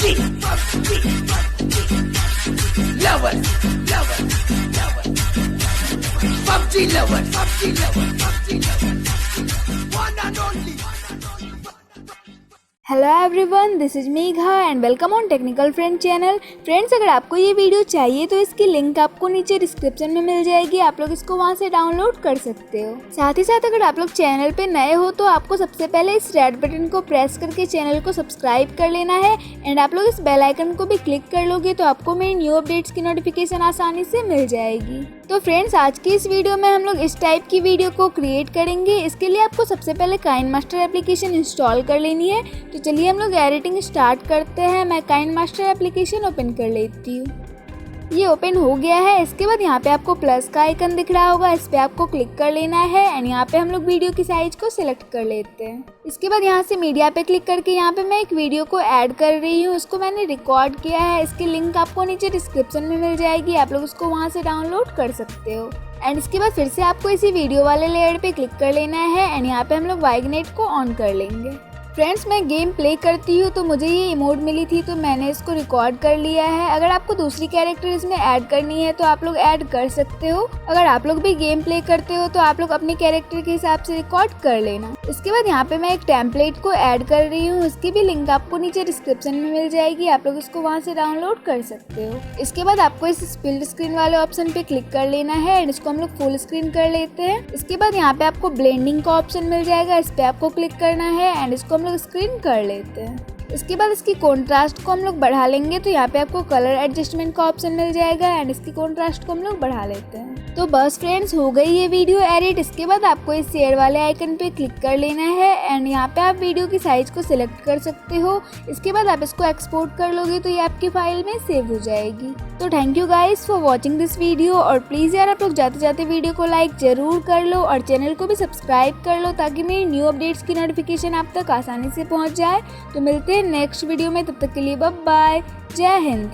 Lover, lover, lover. PUBG lover, PUBG lover, PUBG lover. One and only. Hello everyone, this is Megha and welcome on technical friend channel. Friends, अगर आपको ये video चाहिए तो इसकी link आपको नीचे description में मिल जाएगी। आप लोग इसको वहां से डाउनलोड कर सकते हो। साथ ही साथ अगर आप लोग चैनल पे नए हो तो आपको सबसे पहले इस रेड बटन को प्रेस करके चैनल को सब्सक्राइब कर लेना है एंड आप लोग इस बेल आइकन को भी क्लिक कर लोगे तो आपको मेरी न्यू अपडेट्स की नोटिफिकेशन आसानी से मिल जाएगी। तो फ्रेंड्स, आज की इस वीडियो में हम लोग इस टाइप की वीडियो को क्रिएट करेंगे। इसके लिए आपको सबसे पहले काइनमास्टर एप्लीकेशन इंस्टॉल कर लेनी है। तो चलिए हम लोग एडिटिंग स्टार्ट करते हैं। मैं काइनमास्टर एप्लीकेशन ओपन कर लेती हूँ। ये ओपन हो गया है। इसके बाद यहाँ पे आपको प्लस का आइकन दिख रहा होगा, इस पे आपको क्लिक कर लेना है एंड यहाँ पे हम लोग वीडियो की साइज को सिलेक्ट कर लेते हैं। इसके बाद यहाँ से मीडिया पे क्लिक करके यहाँ पे मैं एक वीडियो को ऐड कर रही हूँ। उसको मैंने रिकॉर्ड किया है। इसकी लिंक आपको नीचे डिस्क्रिप्शन में मिल जाएगी। आप लोग उसको वहाँ से डाउनलोड कर सकते हो। एंड इसके बाद फिर से आपको इसी वीडियो वाले लेयर पे क्लिक कर लेना है एंड यहाँ पे हम लोग वाइगनेट को ऑन कर लेंगे। फ्रेंड्स, मैं गेम प्ले करती हूँ तो मुझे ये इमोट मिली थी तो मैंने इसको रिकॉर्ड कर लिया है। अगर आपको दूसरी कैरेक्टर इसमें ऐड करनी है तो आप लोग ऐड कर सकते हो। अगर आप लोग भी गेम प्ले करते हो तो आप लोग अपने कैरेक्टर के हिसाब से रिकॉर्ड कर लेना। इसके बाद यहाँ पे मैं एक टेम्पलेट को ऐड कर रही हूँ। इसकी भी लिंक आपको नीचे डिस्क्रिप्शन में मिल जाएगी। आप लोग इसको वहाँ से डाउनलोड कर सकते हो। इसके बाद आपको इस स्प्लिट स्क्रीन वाले ऑप्शन पे क्लिक कर लेना है एंड इसको हम लोग फुल स्क्रीन कर लेते हैं। इसके बाद यहाँ पे आपको ब्लेंडिंग का ऑप्शन मिल जाएगा, इस पे आपको क्लिक करना है एंड इसको हम लोग स्क्रीन कर लेते हैं। इसके बाद इसकी कॉन्ट्रास्ट को हम लोग बढ़ा लेंगे तो यहाँ पे आपको कलर एडजस्टमेंट का ऑप्शन मिल जाएगा एंड इसकी कॉन्ट्रास्ट को हम लोग बढ़ा लेते हैं। तो बस फ्रेंड्स, हो गई ये वीडियो एडिट। इसके बाद आपको इस शेयर वाले आइकन पे क्लिक कर लेना है एंड यहाँ पे आप वीडियो की साइज को सिलेक्ट कर सकते हो। इसके बाद आप इसको एक्सपोर्ट कर लोगे तो ये आपकी फाइल में सेव हो जाएगी। तो thank you guys for watching this video और प्लीज़ यार आप लोग जाते जाते वीडियो को लाइक जरूर कर लो और चैनल को भी सब्सक्राइब कर लो ताकि मेरी न्यू अपडेट्स की नोटिफिकेशन आप तक आसानी से पहुँच जाए। तो मिलते हैं नेक्स्ट वीडियो में, तब तक के लिए बाय बाय, जय हिंद।